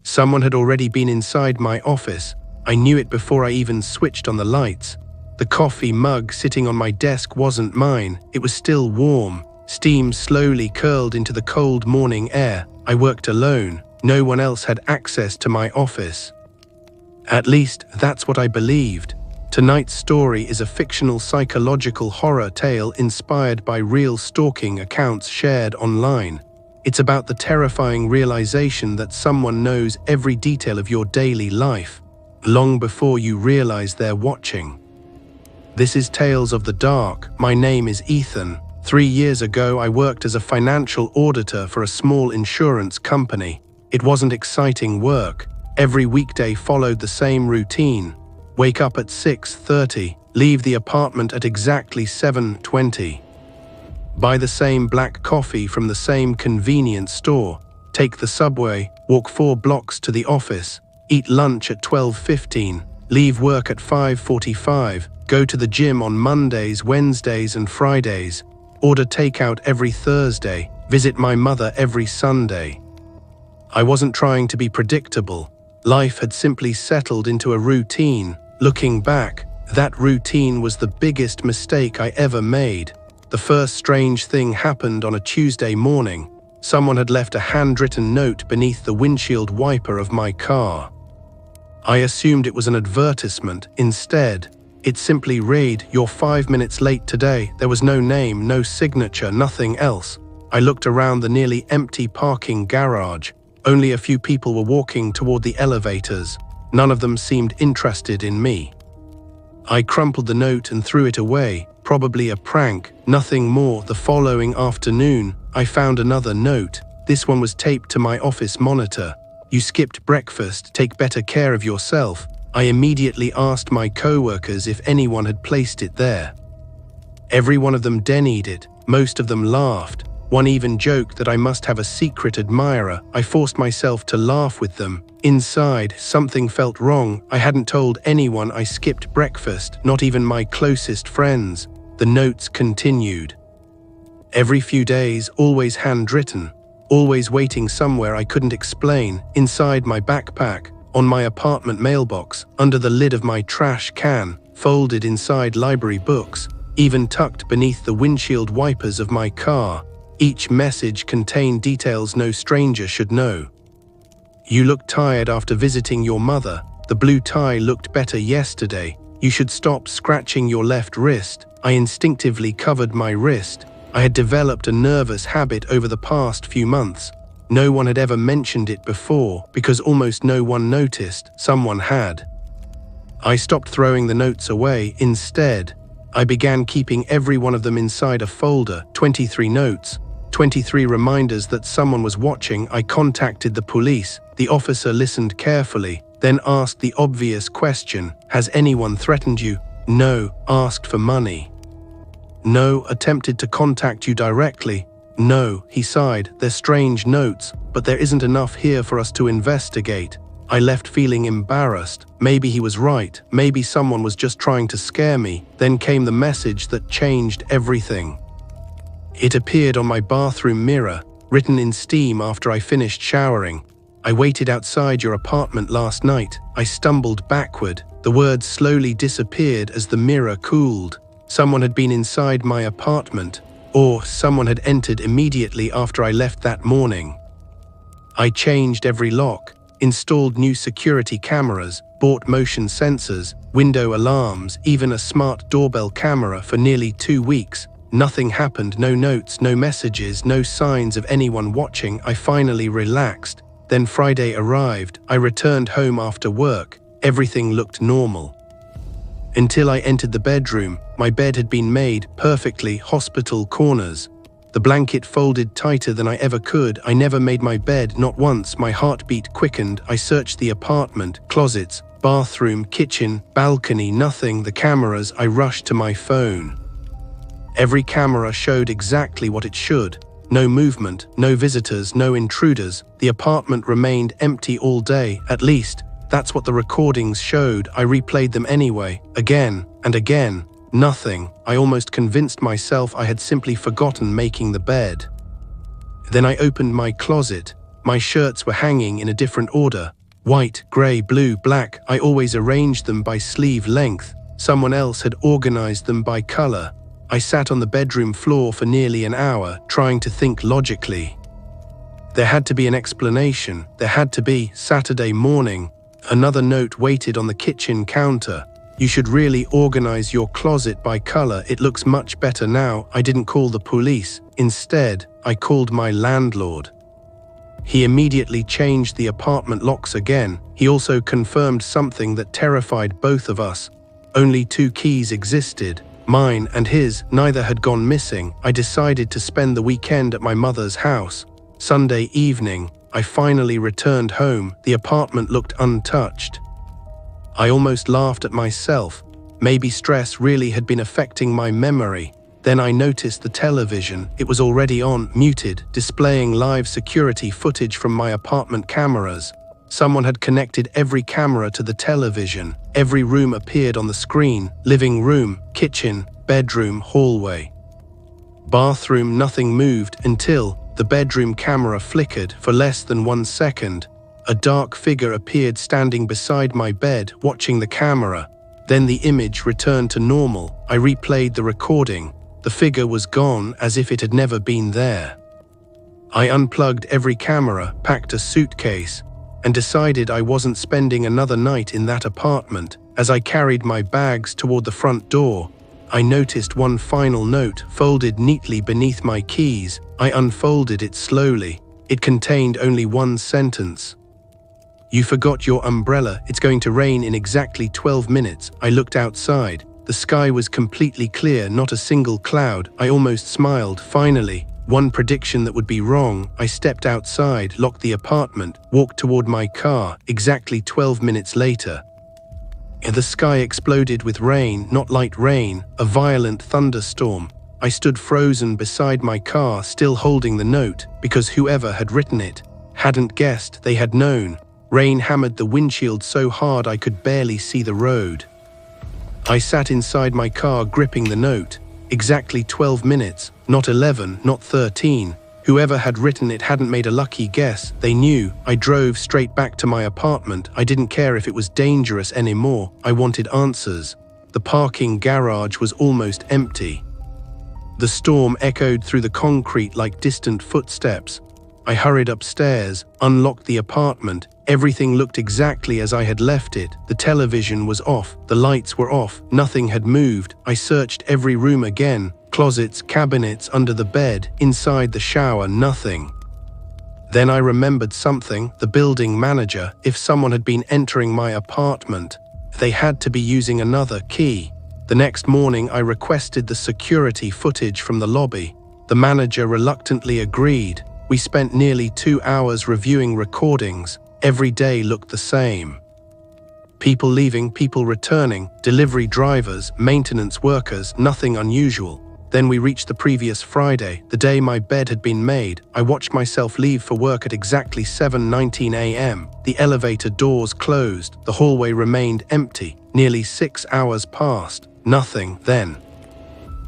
Someone had already been inside my office. I knew it before I even switched on the lights. The coffee mug sitting on my desk wasn't mine. It was still warm. Steam slowly curled into the cold morning air. I worked alone. No one else had access to my office. At least, that's what I believed. Tonight's story is a fictional psychological horror tale inspired by real stalking accounts shared online. It's about the terrifying realization that someone knows every detail of your daily life, long before you realize they're watching. This is Tales of the Dark. My name is Ethan. 3 years ago, I worked as a financial auditor for a small insurance company. It wasn't exciting work. Every weekday followed the same routine. Wake up at 6:30, leave the apartment at exactly 7:20. Buy the same black coffee from the same convenience store. Take the subway, walk 4 blocks to the office. Eat lunch at 12:15. Leave work at 5:45. Go to the gym on Mondays, Wednesdays, and Fridays. Order takeout every Thursday. Visit my mother every Sunday. I wasn't trying to be predictable. Life had simply settled into a routine. Looking back, that routine was the biggest mistake I ever made. The first strange thing happened on a Tuesday morning. Someone had left a handwritten note beneath the windshield wiper of my car. I assumed it was an advertisement. Instead, it simply read, "You're 5 minutes late today." There was no name, no signature, nothing else. I looked around the nearly empty parking garage. Only a few people were walking toward the elevators. None of them seemed interested in me. I crumpled the note and threw it away. Probably a prank, nothing more. The following afternoon, I found another note. This one was taped to my office monitor. "You skipped breakfast, take better care of yourself." I immediately asked my co-workers if anyone had placed it there. Every one of them denied it. Most of them laughed. One even joked that I must have a secret admirer. I forced myself to laugh with them. Inside, something felt wrong. I hadn't told anyone I skipped breakfast, not even my closest friends. The notes continued. Every few days, always handwritten, always waiting somewhere I couldn't explain, inside my backpack, on my apartment mailbox, under the lid of my trash can, folded inside library books, even tucked beneath the windshield wipers of my car. Each message contained details no stranger should know. "You look tired after visiting your mother. The blue tie looked better yesterday. You should stop scratching your left wrist." I instinctively covered my wrist. I had developed a nervous habit over the past few months. No one had ever mentioned it before, because almost no one noticed. Someone had. I stopped throwing the notes away. Instead, I began keeping every one of them inside a folder. 23 notes. 23 reminders that someone was watching. I contacted the police. The officer listened carefully, then asked the obvious question, "Has anyone threatened you?" "No." "Asked for money?" "No." "Attempted to contact you directly?" "No." He sighed. "They're strange notes, but there isn't enough here for us to investigate." I left feeling embarrassed. Maybe he was right. Maybe someone was just trying to scare me. Then came the message that changed everything. It appeared on my bathroom mirror, written in steam after I finished showering. "I waited outside your apartment last night." I stumbled backward. The words slowly disappeared as the mirror cooled. Someone had been inside my apartment, or someone had entered immediately after I left that morning. I changed every lock, installed new security cameras, bought motion sensors, window alarms, even a smart doorbell camera for nearly 2 weeks. Nothing happened, no notes, no messages, no signs of anyone watching. I finally relaxed. Then Friday arrived. I returned home after work. Everything looked normal. Until I entered the bedroom. My bed had been made perfectly, hospital corners. The blanket folded tighter than I ever could. I never made my bed, not once. My heartbeat quickened. I searched the apartment, closets, bathroom, kitchen, balcony, nothing. The cameras. I rushed to my phone. Every camera showed exactly what it should. No movement, no visitors, no intruders. The apartment remained empty all day, at least. That's what the recordings showed. I replayed them anyway, again and again. Nothing. I almost convinced myself I had simply forgotten making the bed. Then I opened my closet. My shirts were hanging in a different order. White, grey, blue, black. I always arranged them by sleeve length. Someone else had organized them by color. I sat on the bedroom floor for nearly an hour, trying to think logically. There had to be an explanation. There had to be. Saturday morning. Another note waited on the kitchen counter. You should really organize your closet by color. It looks much better now. I didn't call the police. Instead, I called my landlord. He immediately changed the apartment locks again. He also confirmed something that terrified both of us. Only 2 keys existed, mine and his. Neither had gone missing. I decided to spend the weekend at my mother's house. Sunday evening, I finally returned home. The apartment looked untouched. I almost laughed at myself. Maybe stress really had been affecting my memory. Then I noticed the television. It was already on, muted, displaying live security footage from my apartment cameras. Someone had connected every camera to the television. Every room appeared on the screen. Living room, kitchen, bedroom, hallway. Bathroom, nothing moved until the bedroom camera flickered for less than 1 second. A dark figure appeared standing beside my bed, watching the camera. Then the image returned to normal. I replayed the recording. The figure was gone, as if it had never been there. I unplugged every camera, packed a suitcase, and decided I wasn't spending another night in that apartment. As I carried my bags toward the front door, I noticed one final note folded neatly beneath my keys. I unfolded it slowly. It contained only one sentence. You forgot your umbrella. It's going to rain in exactly 12 minutes. I looked outside. The sky was completely clear, not a single cloud. I almost smiled. Finally, one prediction that would be wrong. I stepped outside, locked the apartment, walked toward my car. Exactly 12 minutes later, the sky exploded with rain, not light rain, a violent thunderstorm. I stood frozen beside my car, still holding the note, because whoever had written it hadn't guessed. They had known. Rain hammered the windshield so hard I could barely see the road. I sat inside my car gripping the note. Exactly 12 minutes, not 11, not 13. Whoever had written it hadn't made a lucky guess. They knew. I drove straight back to my apartment. I didn't care if it was dangerous anymore. I wanted answers. The parking garage was almost empty. The storm echoed through the concrete like distant footsteps. I hurried upstairs, unlocked the apartment. Everything looked exactly as I had left it. The television was off, the lights were off, nothing had moved. I searched every room again, closets, cabinets, under the bed, inside the shower, nothing. Then I remembered something, the building manager. If someone had been entering my apartment, they had to be using another key. The next morning I requested the security footage from the lobby. The manager reluctantly agreed. We spent nearly 2 hours reviewing recordings. Every day looked the same. People leaving, people returning, delivery drivers, maintenance workers, nothing unusual. Then we reached the previous Friday, the day my bed had been made. I watched myself leave for work at exactly 7:19 a.m. The elevator doors closed. The hallway remained empty. Nearly 6 hours passed. Nothing then.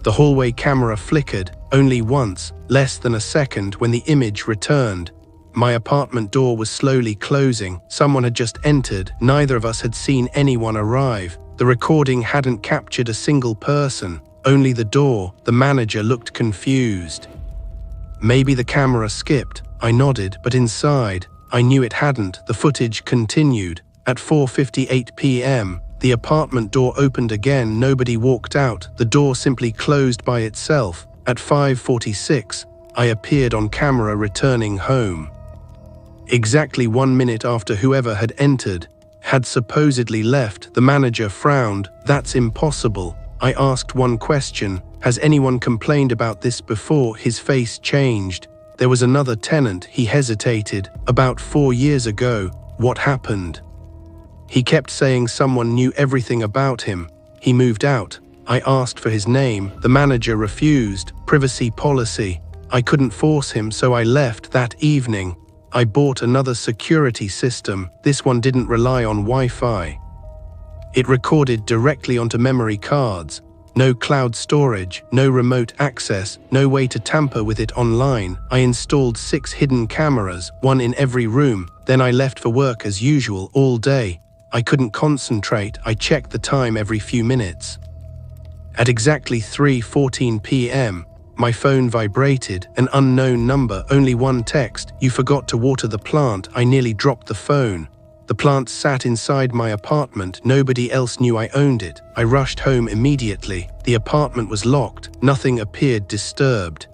The hallway camera flickered, only once, less than a second, when the image returned. My apartment door was slowly closing. Someone had just entered. Neither of us had seen anyone arrive. The recording hadn't captured a single person, only the door. The manager looked confused. Maybe the camera skipped. I nodded, but inside, I knew it hadn't. The footage continued. At 4:58 p.m., the apartment door opened again. Nobody walked out. The door simply closed by itself. At 5:46, I appeared on camera returning home. Exactly 1 minute after whoever had entered had supposedly left. The manager frowned. That's impossible. I asked one question. Has anyone complained about this before? His face changed. There was another tenant. He hesitated. About 4 years ago. What happened? He kept saying someone knew everything about him. He moved out. I asked for his name. The manager refused. Privacy policy. I couldn't force him, so I left that evening. I bought another security system. This one didn't rely on Wi-Fi. It recorded directly onto memory cards. No cloud storage, no remote access, no way to tamper with it online. I installed 6 hidden cameras, 1 in every room. Then I left for work as usual all day. I couldn't concentrate. I checked the time every few minutes. At exactly 3:14 p.m., my phone vibrated. An unknown number, only one text. "You forgot to water the plant." I nearly dropped the phone. The plant sat inside my apartment. Nobody else knew I owned it. I rushed home immediately. The apartment was locked. Nothing appeared disturbed.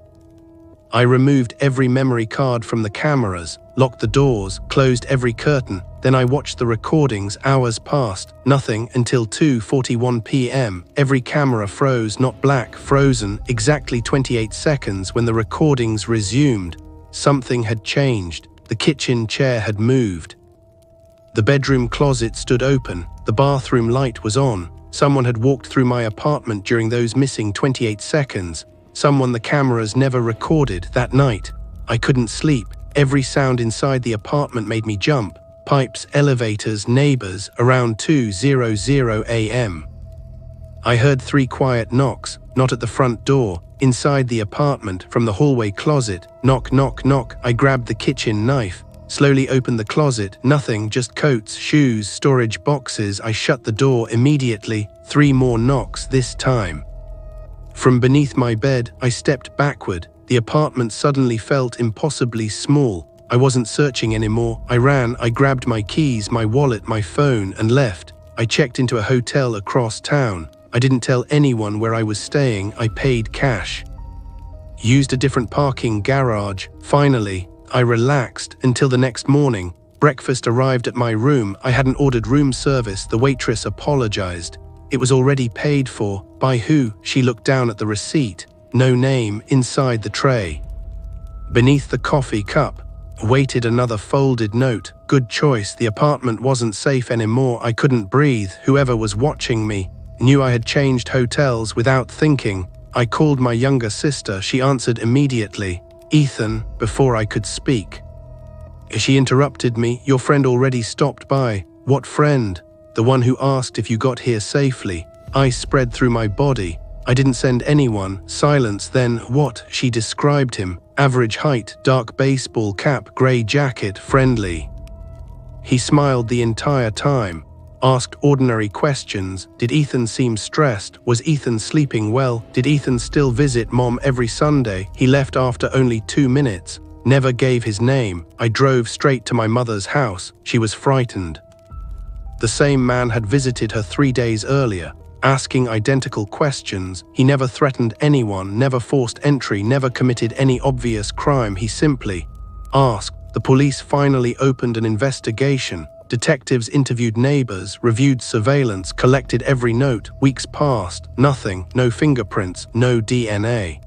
I removed every memory card from the cameras, locked the doors, closed every curtain. Then I watched the recordings. Hours passed. Nothing until 2:41 p.m. Every camera froze, not black, frozen. Exactly 28 seconds when the recordings resumed. Something had changed. The kitchen chair had moved. The bedroom closet stood open. The bathroom light was on. Someone had walked through my apartment during those missing 28 seconds. Someone the cameras never recorded that night. I couldn't sleep. Every sound inside the apartment made me jump. Pipes, elevators, neighbors. Around 2:00 a.m. I heard 3 quiet knocks, not at the front door, inside the apartment, from the hallway closet. Knock, knock, knock. I grabbed the kitchen knife. Slowly opened the closet. Nothing, just coats, shoes, storage boxes. I shut the door immediately. 3 more knocks this time. From beneath my bed, I stepped backward. The apartment suddenly felt impossibly small. I wasn't searching anymore. I ran. I grabbed my keys, my wallet, my phone, and left. I checked into a hotel across town. I didn't tell anyone where I was staying. I paid cash. Used a different parking garage. Finally, I relaxed until the next morning. Breakfast arrived at my room. I hadn't ordered room service. The waitress apologized. It was already paid for. By who? She looked down at the receipt. No name inside the tray. Beneath the coffee cup, awaited another folded note. Good choice. The apartment wasn't safe anymore. I couldn't breathe. Whoever was watching me knew I had changed hotels without thinking. I called my younger sister. She answered immediately. "Ethan," before I could speak. She interrupted me. "Your friend already stopped by." "What friend?" "The one who asked if you got here safely." I spread through my body. "I didn't send anyone." Silence. Then, "What?" She described him. Average height, dark baseball cap, gray jacket, friendly. He smiled the entire time. Asked ordinary questions. Did Ethan seem stressed? Was Ethan sleeping well? Did Ethan still visit Mom every Sunday? He left after only 2 minutes. Never gave his name. I drove straight to my mother's house. She was frightened. The same man had visited her 3 days earlier, asking identical questions. He never threatened anyone, never forced entry, never committed any obvious crime. He simply asked. The police finally opened an investigation. Detectives interviewed neighbors, reviewed surveillance, collected every note. Weeks passed. Nothing. No fingerprints. No DNA.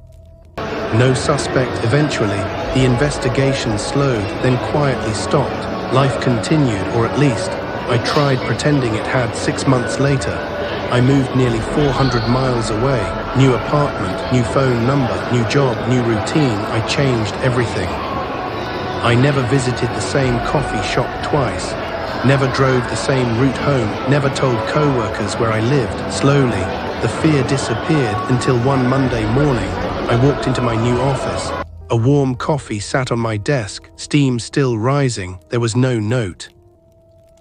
No suspect. Eventually, the investigation slowed, then quietly stopped. Life continued, or at least, I tried pretending it had. 6 months later, I moved nearly 400 miles away. New apartment, new phone number, new job, new routine. I changed everything. I never visited the same coffee shop twice. Never drove the same route home. Never told co-workers where I lived. Slowly, the fear disappeared until one Monday morning, I walked into my new office. A warm coffee sat on my desk, steam still rising. There was no note.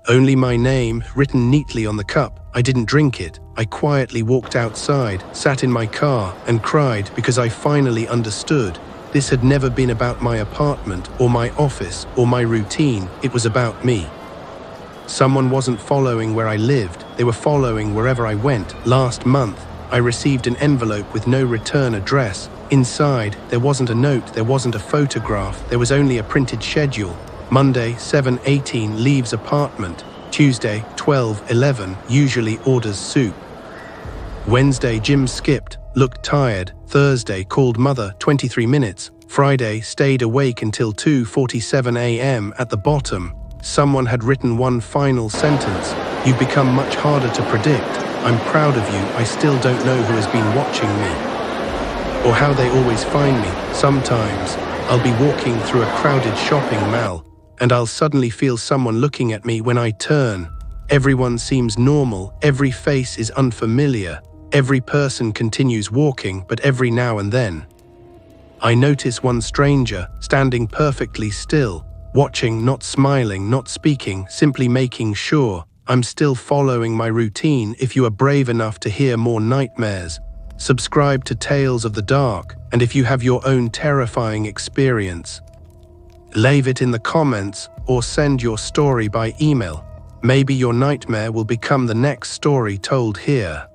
Only my name, written neatly on the cup. I didn't drink it. I quietly walked outside, sat in my car, and cried because I finally understood. This had never been about my apartment, or my office, or my routine. It was about me. Someone wasn't following where I lived. They were following wherever I went. Last month, I received an envelope with no return address. Inside, there wasn't a note, there wasn't a photograph, there was only a printed schedule. Monday, 7:18, leaves apartment. Tuesday, 12:11, usually orders soup. Wednesday, gym skipped, looked tired. Thursday, called mother, 23 minutes. Friday, stayed awake until 2:47 a.m. At the bottom, someone had written one final sentence. "You've become much harder to predict. I'm proud of you. I still don't know who has been watching me or how they always find me. Sometimes I'll be walking through a crowded shopping mall and I'll suddenly feel someone looking at me. When I turn, everyone seems normal. Every face is unfamiliar. Every person continues walking, but every now and then, I notice one stranger standing perfectly still, watching, not smiling, not speaking, simply making sure I'm still following my routine. If you are brave enough to hear more nightmares, subscribe to Tales of the Dark, and if you have your own terrifying experience, leave it in the comments or send your story by email. Maybe your nightmare will become the next story told here.